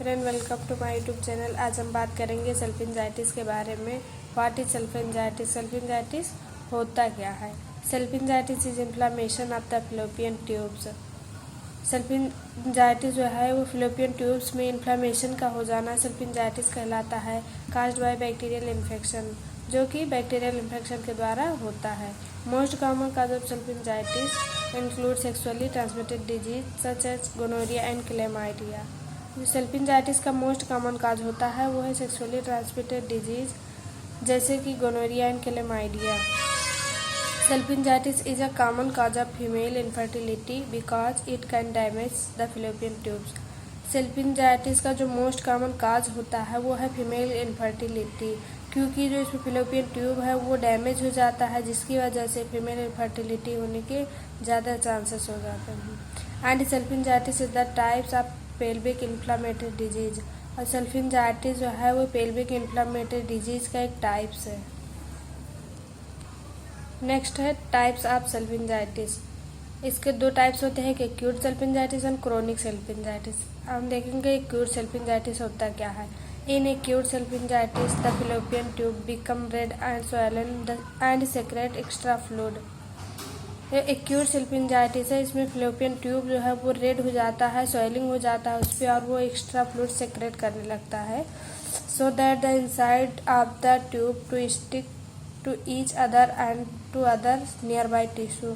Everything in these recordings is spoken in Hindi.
Friend, welcome to my YouTube channel. आज हम बात करेंगे सेल्फिंजाइटिस के बारे में। What is सेल्फिंजाइटिस? सेल्फिंजाइटिस होता क्या है? Salpingitis is inflammation of the fallopian tubes. Salpingitis जो है वो फैलोपियन ट्यूब्स में इन्फ्लामेशन का हो जाना सेल्फिंजाइटिस कहलाता है। काज्ड बाय बैक्टीरियल इन्फेक्शन, जो कि बैक्टीरियल इन्फेक्शन के द्वारा होता है। Most common cause of salpingitis include sexually transmitted disease such as gonorrhoea and chlamydia. जो सेल्फिंजाइटिस का मोस्ट कॉमन काज होता है वो है सेक्सुअली ट्रांसमिटेड डिजीज जैसे कि gonorrhoea and chlamydia. Salpingitis is a common cause of female infertility because it can damage the fallopian tubes. Salpingitis का जो मोस्ट कॉमन काज होता है वो है फीमेल इनफर्टिलिटी, क्योंकि जो इसमें फैलोपियन ट्यूब है वो डैमेज हो जाता है, जिसकी वजह से फीमेल इनफर्टिलिटी होने के ज़्यादा चांसेस हो जाते हैं। And salpingitis is the types of pelvic inflammatory disease. और सेल्फिंजाइटिस जो है वो पेल्विक इन्फ्लामेटरी डिजीज का एक टाइप्स है। नेक्स्ट है टाइप्स ऑफ सेल्फिंजाइटिस। इसके दो टाइप्स होते हैं, acute salpingitis and chronic salpingitis. हम देखेंगे एक्यूट सेल्फिंजाइटिस होता क्या है। In acute salpingitis the fallopian tube become red and swollen and secrete extra fluid. ये एक्यूट सेल्फिंजाइटिस है, इसमें फैलोपियन ट्यूब जो है वो रेड हो जाता है, स्वेलिंग हो जाता है उस पर, और वो एक्स्ट्रा फ्लूइड सेक्रेट करने लगता है so that the inside of the tube to stick to each other and to other nearby tissue,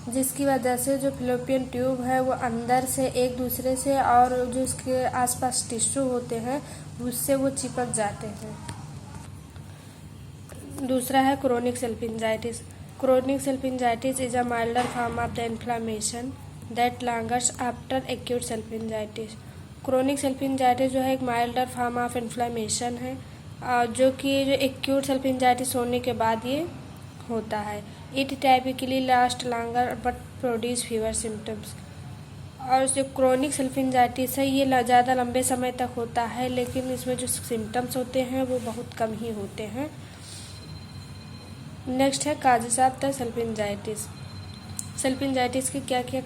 जिसकी वजह से जो फैलोपियन ट्यूब है वो अंदर से एक दूसरे से और जो उसके आसपास टिश्यू होते हैं उससे वो चिपक जाते हैं। दूसरा है chronic salpingitis. Chronic salpingitis is a milder form of the inflammation that lingers after acute salpingitis. Chronic salpingitis जो है एक माइल्डर फॉर्म ऑफ इन्फ्लामेशन है, जो कि जो एक्यूट सेल्फिंजाइटिस होने के बाद ये होता है। It typically last longer but produce fever symptoms. और जो क्रोनिक सेल्फिंजाइटिस है ये ज़्यादा लंबे समय तक होता है, लेकिन इसमें जो सिम्टम्स होते हैं वो बहुत कम ही होते हैं। नेक्स्ट है काजेस ऑफ द सेल्फिंजाइटिस। सेल्फिंजाइटिस के क्या क्या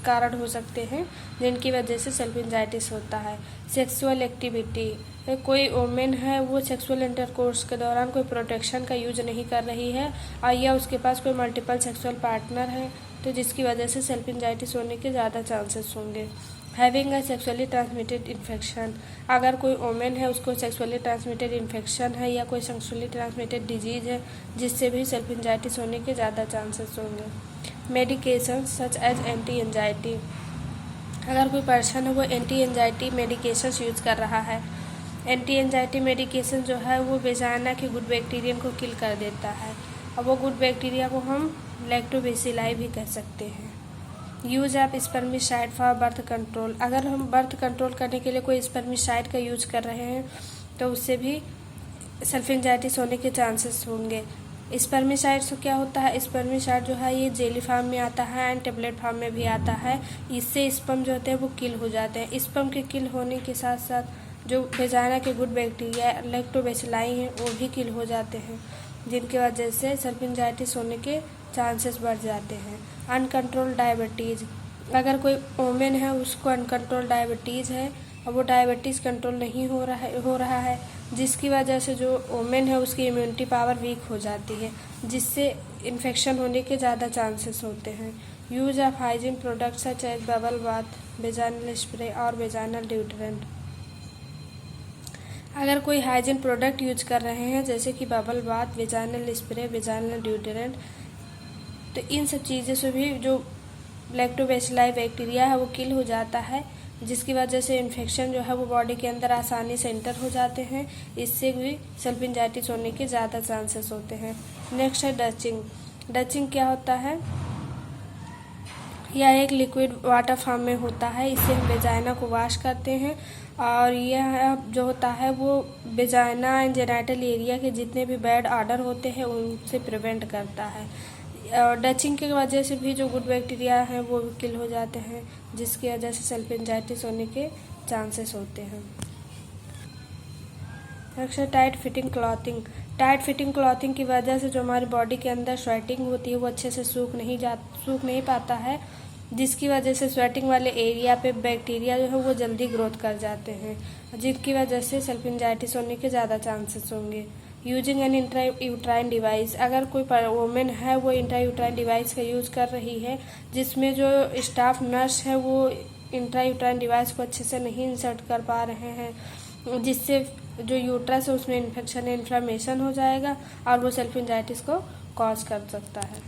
कारण हो सकते हैं जिनकी वजह से सेल्फिंजाइटिस होता है। सेक्सुअल एक्टिविटी, कोई वोमेन है वो सेक्सुअल इंटरकोर्स के दौरान कोई प्रोटेक्शन का यूज नहीं कर रही है और या उसके पास कोई मल्टीपल सेक्सुअल पार्टनर है, तो जिसकी वजह से सेल्फिंजाइटिस होने के ज़्यादा चांसेस होंगे। Having a sexually transmitted infection, अगर कोई वोमेन है उसको सेक्सुअली ट्रांसमिटेड इन्फेक्शन है या कोई सेक्सुअली ट्रांसमिटेड डिजीज है जिससे भी सेल्फिंजाइटिस होने के ज़्यादा चांसेस होंगे। Medication such as anti anxiety, अगर कोई पर्सन है वो एंटी एंजाइटी मेडिकेशंस यूज कर रहा है। एंटी एंजाइटी मेडिकेशन जो है वो वेजाइना के गुड बैक्टीरियन को किल कर देता है, और वो गुड बैक्टीरिया को हम लैक्टोबैसिलाई भी कह सकते हैं। Use of spermicide for birth control, अगर हम बर्थ कंट्रोल करने के लिए कोई स्पर्मिसाइड का यूज कर रहे हैं तो उससे भी सेल्फिंजाइटिस होने के चांसेस होंगे। स्पर्मिसाइड से क्या होता है, स्पर्मिसाइड जो है ये जेली फॉर्म में आता है एंड टेबलेट फॉर्म में भी आता है। इससे स्पर्म जो होते हैं वो किल हो जाते हैं। स्पर्म के किल होने के साथ साथ जो वेजाइना के गुड बैक्टीरिया लैक्टोबैसिलाई हैं वो भी किल हो जाते हैं, जिनकी वजह से सेल्फिंजाइटिस होने के चांसेस बढ़ जाते हैं। अनकंट्रोल डायबिटीज़, अगर कोई वोमेन है उसको अनकंट्रोल डायबिटीज़ है और वो डायबिटीज़ कंट्रोल नहीं हो रहा है, जिसकी वजह से जो वोमेन है उसकी इम्यूनिटी पावर वीक हो जाती है, जिससे इन्फेक्शन होने के ज़्यादा चांसेस होते हैं। Use of hygiene products such as bubble bath, vaginal spray और वेजाइनल डिओड्रेंट, अगर कोई हाइजीन प्रोडक्ट यूज कर रहे हैं जैसे कि bubble bath, vaginal spray, vaginal deodorant, तो इन सब चीज़ों से भी जो लैक्टोबैसिलाई बैक्टीरिया है वो किल हो जाता है, जिसकी वजह से इन्फेक्शन जो है वो बॉडी के अंदर आसानी से एंटर हो जाते हैं। इससे भी सेल्फिंजाइटिस होने के ज़्यादा चांसेस होते हैं। नेक्स्ट है डचिंग। डचिंग क्या होता है, यह एक लिक्विड वाटर फॉर्म में होता है। इससे हम वेजाइना को वॉश करते हैं और यह जो होता है वो वेजाइना एंड जेनाइटल एरिया के जितने भी बैड ऑर्डर होते हैं उनसे प्रिवेंट करता है। और डचिंग की वजह से भी जो गुड बैक्टीरिया हैं वो किल हो जाते हैं, जिसकी वजह से सेल्फिंजाइटिस होने के चांसेस होते हैं। नेक्स्ट है tight fitting clothing. Tight fitting clothing की वजह से जो हमारी बॉडी के अंदर स्वेटिंग होती है वो अच्छे से सूख नहीं पाता है, जिसकी वजह से स्वेटिंग वाले एरिया पे बैक्टीरिया जो है वो जल्दी ग्रोथ कर जाते हैं, जिसकी वजह से सल्फिंजाइटिस होने के ज़्यादा चांसेस होंगे। यूजिंग एन इंट्रायूट्राइन डिवाइस, अगर कोई वोमेन है वो इंट्रायूट्राइन डिवाइस का यूज़ कर रही है जिसमें जो स्टाफ नर्स है वो इंट्रायूट्राइन डिवाइस को अच्छे से नहीं इंसर्ट कर पा रहे हैं, जिससे जो यूट्रस है उसमें इन्फेक्शन इन्फ्लेमेशन हो जाएगा और वो सल्फिंजाइटिस को कॉज कर सकता है।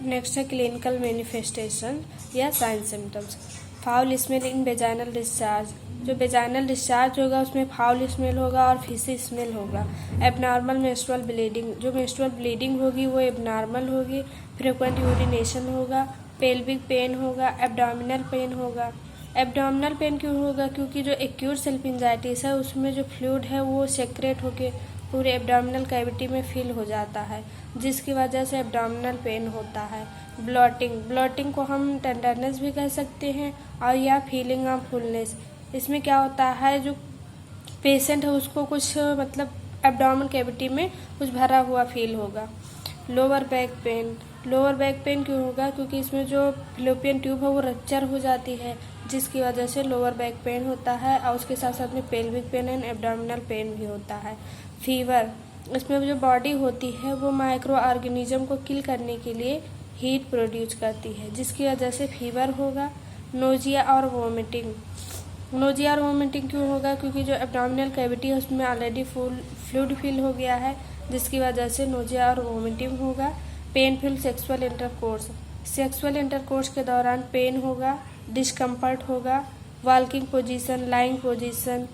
नेक्स्ट है क्लिनिकल मैनिफेस्टेशन या sign symptoms. Foul smell in vaginal discharge, जो वेजाइनल डिस्चार्ज होगा उसमें फाउल स्मेल होगा और फिशी स्मेल होगा। एबनॉर्मल मेंस्ट्रुअल ब्लीडिंग, जो मेंस्ट्रुअल ब्लीडिंग होगी वो एबनॉर्मल होगी। फ्रीक्वेंट यूरिनेशन होगा। पेल्विक पेन होगा। एब्डोमिनल पेन होगा। एब्डोमिनल पेन क्यों होगा? क्योंकि जो एक्यूट सल्फिंजाइटिस है उसमें जो फ्लूइड है वो सेक्रेट होके पूरे एब्डोमिनल कैविटी में फिल हो जाता है, जिसकी वजह से एब्डोमिनल पेन होता है। ब्लॉटिंग, ब्लॉटिंग को हम टेंडरनेस भी कह सकते हैं और या फीलिंग ऑफ फुलनेस। इसमें क्या होता है, जो पेशेंट है उसको कुछ मतलब एब्डोमिनल कैविटी में कुछ भरा हुआ फील होगा। Lower back pain, lower back pain क्यों होगा? क्योंकि इसमें जो फैलोपियन ट्यूब है वो रप्चर हो जाती है, जिसकी वजह से लोअर बैक पेन होता है और उसके साथ साथ में pelvic pain and abdominal pain भी होता है। फीवर, इसमें जो बॉडी होती है वो माइक्रो ऑर्गेनिज्म को किल करने के लिए हीट प्रोड्यूस करती है, जिसकी वजह से फीवर होगा। नोजिया और वोमिटिंग, नोजिया और वोमिटिंग क्यों होगा? क्योंकि जो एब्डोमिनल कैविटी है उसमें ऑलरेडी फ्लूइड फिल हो गया है, जिसकी वजह से नोजिया और वोमिटिंग होगा। Painful sexual intercourse, sexual intercourse के दौरान पेन होगा, डिस्कम्फर्ट होगा। वॉकिंग पोजीशन, लाइंग पोजीशन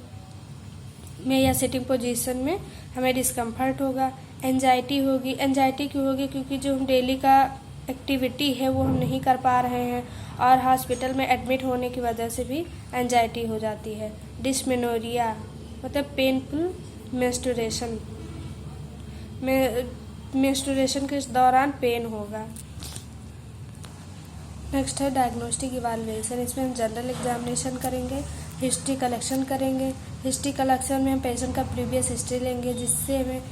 में या सिटिंग पोजीशन में हमें डिस्कम्फर्ट होगा। एंजाइटी होगी, एंजाइटी क्यों होगी? क्योंकि जो हम डेली का एक्टिविटी है वो हम नहीं कर पा रहे हैं और हॉस्पिटल में एडमिट होने की वजह से भी एंजाइटी हो जाती है। डिस्मेनोरिया मतलब पेनफुल मेंस्ट्रुएशन, मेंस्ट्रुएशन के दौरान पेन होगा। नेक्स्ट है डायग्नोस्टिक इवाल्युएशन, इसमें हम जनरल एग्जामिनेशन करेंगे, हिस्ट्री कलेक्शन करेंगे। हिस्ट्री कलेक्शन में हम पेशेंट का प्रीवियस हिस्ट्री लेंगे, जिससे हमें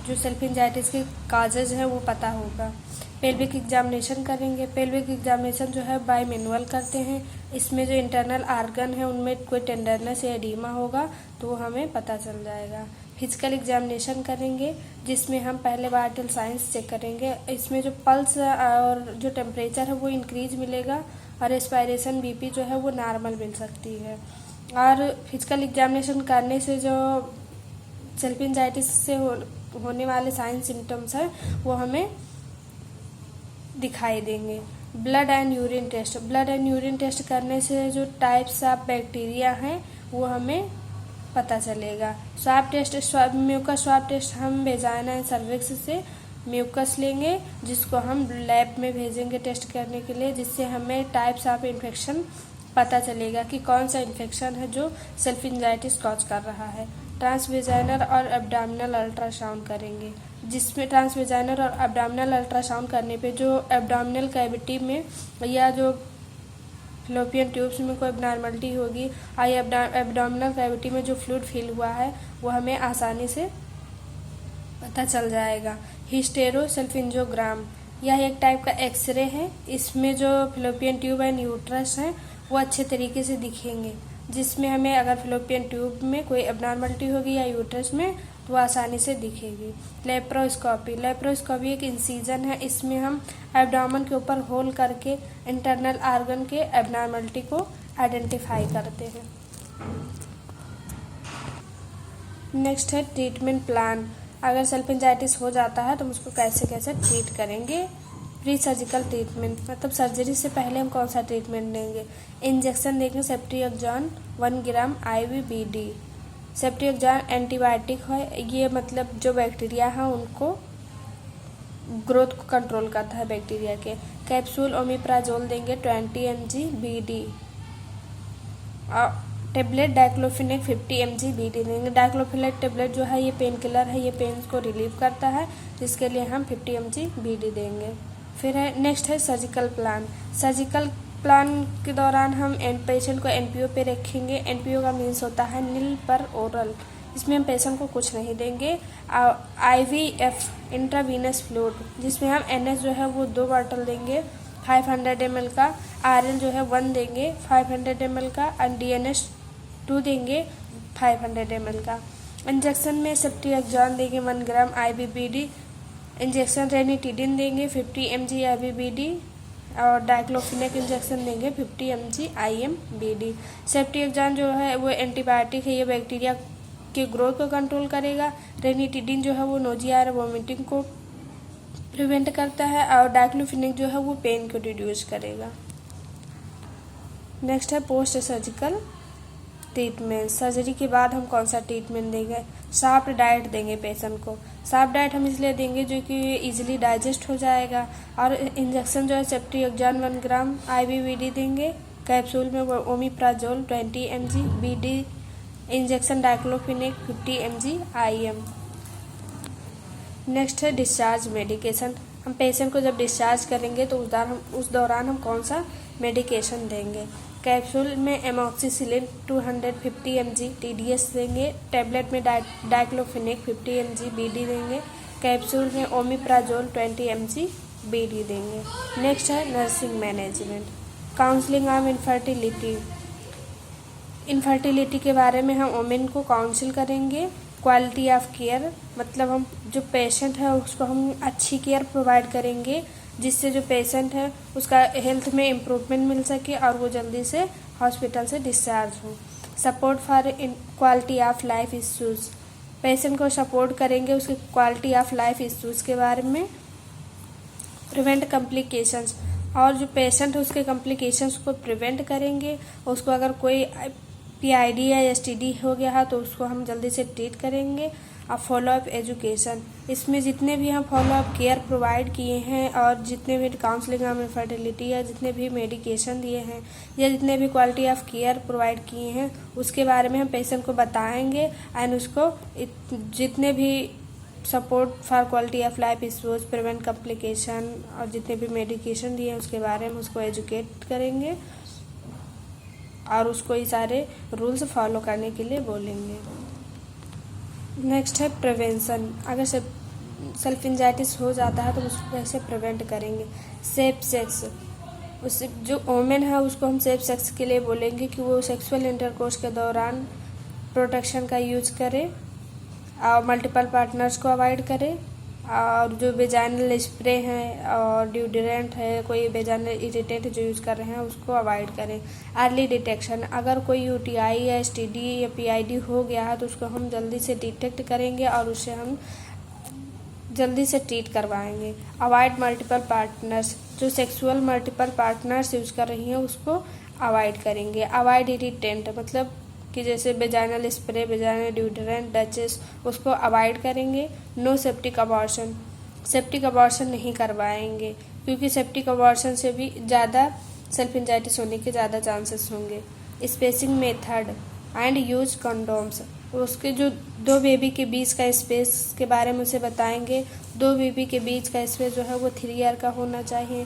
जो सल्फिंजाइटिस के काजेज हैं वो पता होगा। पेल्विक एग्जामिनेशन करेंगे, पेल्विक एग्जामिनेशन जो है बाय मैनुअल करते हैं। इसमें जो इंटरनल आर्गन है उनमें कोई टेंडरनेस या एडीमा होगा तो वो हमें पता चल जाएगा। फिजिकल एग्जामिनेशन करेंगे, जिसमें हम पहले वाइटल साइंस चेक करेंगे। इसमें जो पल्स और जो टेम्परेचर है वो इंक्रीज मिलेगा और रेस्पिरेशन बीपी जो है वो नॉर्मल मिल सकती है। और फिजिकल एग्जामिनेशन करने से जो सल्फिंजाइटिस से होने वाले साइन सिम्टम्स हैं वो हमें दिखाई देंगे। Blood and urine test, blood and urine test करने से जो टाइप्स ऑफ बैक्टीरिया हैं वो हमें पता चलेगा। Swab test, mucus swab test हम वेजाइना एंड सर्विक्स से म्यूकस लेंगे, जिसको हम लैब में भेजेंगे टेस्ट करने के लिए, जिससे हमें टाइप्स ऑफ इन्फेक्शन पता चलेगा कि कौन सा इन्फेक्शन है जो सल्फिंजाइटिस कॉज कर रहा है। ट्रांसवेजाइनल और एब्डोमिनल अल्ट्रासाउंड करेंगे, जिसमें ट्रांसवेजाइनल और एब्डोमिनल अल्ट्रासाउंड करने पे जो एब्डोमिनल कैविटी में या जो फैलोपियन ट्यूब्स में कोई एबनॉर्मलिटी होगी और एब्डोमिनल कैविटी में जो फ्लूइड फिल हुआ है वो हमें आसानी से पता चल जाएगा। हिस्टेरोसल्फिंजोग्राम, यह एक टाइप का एक्सरे है। इसमें जो फैलोपियन ट्यूब एंड यूट्रस हैं वो अच्छे तरीके से दिखेंगे, जिसमें हमें अगर फैलोपियन ट्यूब में कोई एबनॉर्मलिटी होगी या यूट्रस में तो आसानी से दिखेगी। लेप्रोस्कोपी, लेप्रोस्कोपी एक इंसीजन है, इसमें हम एब्डोमेन के ऊपर होल करके इंटरनल आर्गन के एबनॉर्मलिटी को आइडेंटिफाई करते हैं। नेक्स्ट है ट्रीटमेंट प्लान, अगर सल्फिंजाइटिस हो जाता है तो हम उसको कैसे कैसे ट्रीट करेंगे। प्री सर्जिकल ट्रीटमेंट मतलब सर्जरी से पहले हम कौन सा ट्रीटमेंट देंगे। इंजेक्शन देंगे सेफ्ट्रिएक्सोन 1 ग्राम IVBD। सेफ्ट्रिएक्सोन एंटीबायोटिक है, ये मतलब जो बैक्टीरिया है उनको ग्रोथ को कंट्रोल करता है बैक्टीरिया के। कैप्सूल ओमिप्राजोल देंगे 20 mg BD। और टेबलेट डाइक्लोफिनेक 50 mg BD देंगे। डाइक्लोफिनेक टेबलेट जो है ये पेन किलर है, ये पेन को रिलीव करता है, जिसके लिए हम 50 mg BD देंगे। फिर है नेक्स्ट है सर्जिकल प्लान। सर्जिकल प्लान के दौरान हम पेशेंट को NPO पे रखेंगे। NPO का मीन्स होता है नील पर ओरल, इसमें हम पेशेंट को कुछ नहीं देंगे। IVF इंट्रावीनस फ्लूइड, जिसमें हम NS जो है वो 2 बॉटल देंगे 500 ml का, RL जो है 1 देंगे 500 ml का, और DNS 2 देंगे 500 ml का। इंजेक्शन में सेफ्ट्रिएक्सोन देंगे 1 ग्राम IBBD, इंजेक्शन रेनिटिडिन देंगे 50 mg IBBD, और डाइक्लोफिनेक इंजेक्शन देंगे 50 mg IMBD। सेफ्ट्रिएक्सोन जो है वो एंटीबायोटिक है, ये बैक्टीरिया के ग्रोथ को कंट्रोल करेगा। रेनिटिडिन जो है वो नोजिया और वोमिटिंग को प्रिवेंट करता है, और डाइक्लोफिनेक जो है वो पेन को रिड्यूस करेगा। नेक्स्ट है पोस्ट सर्जिकल ट्रीटमेंट। सर्जरी के बाद हम कौन सा ट्रीटमेंट देंगे? सॉफ्ट डाइट देंगे पेशेंट को। सॉफ्ट डाइट हम इसलिए देंगे जो कि इजीली डाइजेस्ट हो जाएगा। और इंजेक्शन जो है सेफ्ट्रिएक्सोन 1 ग्राम IBBD देंगे, कैप्सूल में वो omeprazole 20 mg, BD injection diclofenac 50 mg IM। Next है डिस्चार्ज मेडिकेशन। हम पेशेंट को जब डिस्चार्ज करेंगे तो उस दौरान हम कौन सा मेडिकेशन देंगे? कैप्सूल में एमॉक्सिसिलिन 250 mg TDS देंगे, टैबलेट में डाइक्लोफिनेक 50 mg BD देंगे, कैप्सूल में ओमिप्राजोल 20 mg BD देंगे। नेक्स्ट है nursing management. Counselling of infertility के बारे में हम वोमेन को काउंसिल करेंगे। क्वालिटी ऑफ केयर, मतलब हम जो पेशेंट है उसको हम अच्छी केयर प्रोवाइड करेंगे, जिससे जो पेशेंट है उसका हेल्थ में इम्प्रूवमेंट मिल सके और वो जल्दी से हॉस्पिटल से डिस्चार्ज हो। Support for quality of life issues, patient को सपोर्ट करेंगे उसके क्वालिटी ऑफ लाइफ इश्यूज़ के बारे में। प्रिवेंट कॉम्प्लिकेशंस, और जो पेशेंट है उसके कॉम्प्लिकेशंस को प्रिवेंट करेंगे। उसको अगर कोई PID या STD हो गया है तो उसको हम जल्दी से ट्रीट करेंगे। और फॉलोअप एजुकेशन, इसमें जितने भी हम फॉलोअप केयर प्रोवाइड किए हैं और जितने भी काउंसलिंग ऑफ इनफर्टिलिटी या जितने भी मेडिकेशन दिए हैं या जितने भी क्वालिटी ऑफ केयर प्रोवाइड किए हैं उसके बारे में हम पेशेंट को बताएंगे। एंड उसको जितने भी support for quality of life issues, prevent complication और जितने भी मेडिकेशन दिए हैं उसके बारे में उसको एजुकेट करेंगे और उसको ये सारे रूल्स फॉलो करने के लिए बोलेंगे। नेक्स्ट है प्रिवेंशन। अगर सेल्फ एंजाइटिस हो जाता है तो उसको कैसे प्रिवेंट करेंगे? सेफ सेक्स, उससे जो वोमेन है उसको हम सेफ सेक्स के लिए बोलेंगे कि वो सेक्सुअल इंटरकोर्स के दौरान प्रोटेक्शन का यूज करे और मल्टीपल पार्टनर्स को अवॉइड करे, और जो वेजाइनल स्प्रे हैं और ड्यूडरेंट है, कोई वेजाइनल इरिटेंट जो यूज़ कर रहे हैं उसको अवॉइड करें। अर्ली डिटेक्शन, अगर कोई UTI या STD या PID हो गया है तो उसको हम जल्दी से डिटेक्ट करेंगे और उससे हम जल्दी से ट्रीट करवाएंगे। अवॉइड मल्टीपल पार्टनर्स, जो सेक्सुअल मल्टीपल पार्टनर्स यूज़ कर रही हैं उसको अवॉइड करेंगे। अवॉइड इरिटेंट, मतलब कि जैसे vaginal spray, vaginal deodorant, douches, उसको अवॉइड करेंगे। No septic abortion, septic abortion नहीं करवाएंगे क्योंकि सेप्टिक अबॉर्शन से भी ज़्यादा सेल्फ एंजाइटिस होने के ज़्यादा चांसेस होंगे। Spacing method and use condoms, उसके जो 2 बेबी के बीच का स्पेस के बारे में उसे बताएंगे। 2 बेबी के बीच का स्पेस जो है वो 3 ईयर का होना चाहिए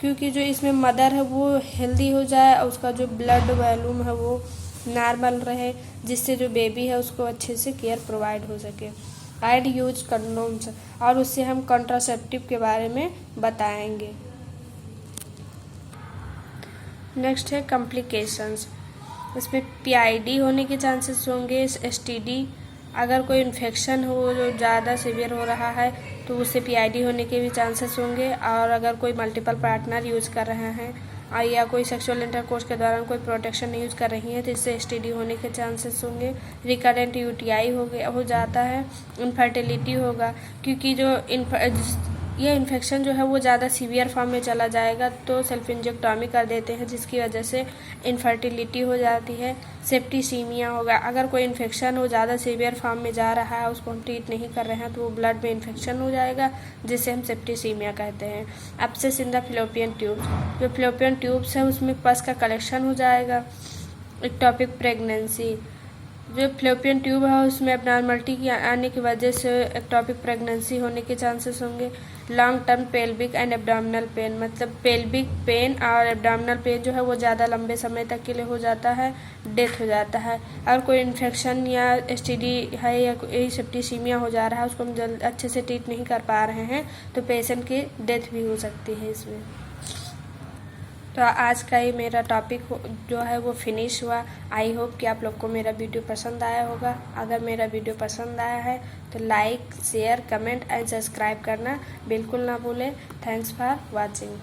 क्योंकि जो इसमें मदर है वो हेल्दी हो जाए और उसका जो ब्लड वॉल्यूम है वो नॉर्मल रहे, जिससे जो बेबी है उसको अच्छे से केयर प्रोवाइड हो सके। एंड यूज कंडोम्स, और उससे हम कॉन्ट्रासेप्टिव के बारे में बताएंगे। नेक्स्ट है कॉम्प्लिकेशंस, इसमें PID होने के चांसेस होंगे। STD, अगर कोई इन्फेक्शन हो जो ज़्यादा सीवियर हो रहा है तो उससे PID होने के भी चांसेस होंगे। और अगर कोई मल्टीपल पार्टनर यूज़ कर रहे हैं या कोई सेक्सुअल इंटरकोर्स के दौरान कोई प्रोटेक्शन नहीं यूज़ कर रही है तो इससे STD होने के चांसेस होंगे। रिकरेंट UTI हो जाता है। इनफर्टिलिटी होगा क्योंकि जो ये इन्फेक्शन जो है वो ज़्यादा सीवियर फॉर्म में चला जाएगा तो सेल्फ इंजेक्टोमी कर देते हैं जिसकी वजह से इनफर्टिलिटी हो जाती है। सेप्टिसीमिया होगा, अगर कोई इन्फेक्शन हो ज़्यादा सीवियर फॉर्म में जा रहा है उसको हम ट्रीट नहीं कर रहे हैं तो वो ब्लड में इन्फेक्शन हो जाएगा जिसे हम सेप्टिसीमिया कहते हैं। Abscess in the fallopian tubes, जो फैलोपियन ट्यूब्स है उसमें पस का कलेक्शन हो जाएगा। एक्टोपिक प्रेगनेंसी, जो फैलोपियन ट्यूब है उसमें एबनॉर्मलिटी आने की वजह से एक्टोपिक प्रेगनेंसी होने के चांसेस होंगे। Long term pelvic and abdominal pain, मतलब पेल्विक पेन और एब्डोमिनल पेन जो है वो ज़्यादा लंबे समय तक के लिए हो जाता है, डेथ हो जाता है। अगर कोई इन्फेक्शन या STD है या कोई सेप्टिसीमिया हो जा रहा है उसको हम अच्छे से ट्रीट नहीं कर पा रहे हैं तो पेशेंट की डेथ भी हो सकती है इसमें। तो आज का ही मेरा टॉपिक जो है वो फिनिश हुआ। आई होप कि आप लोग को मेरा वीडियो पसंद आया होगा। अगर मेरा वीडियो पसंद आया है तो like, share, comment and subscribe करना बिल्कुल ना भूलें। Thanks for watching.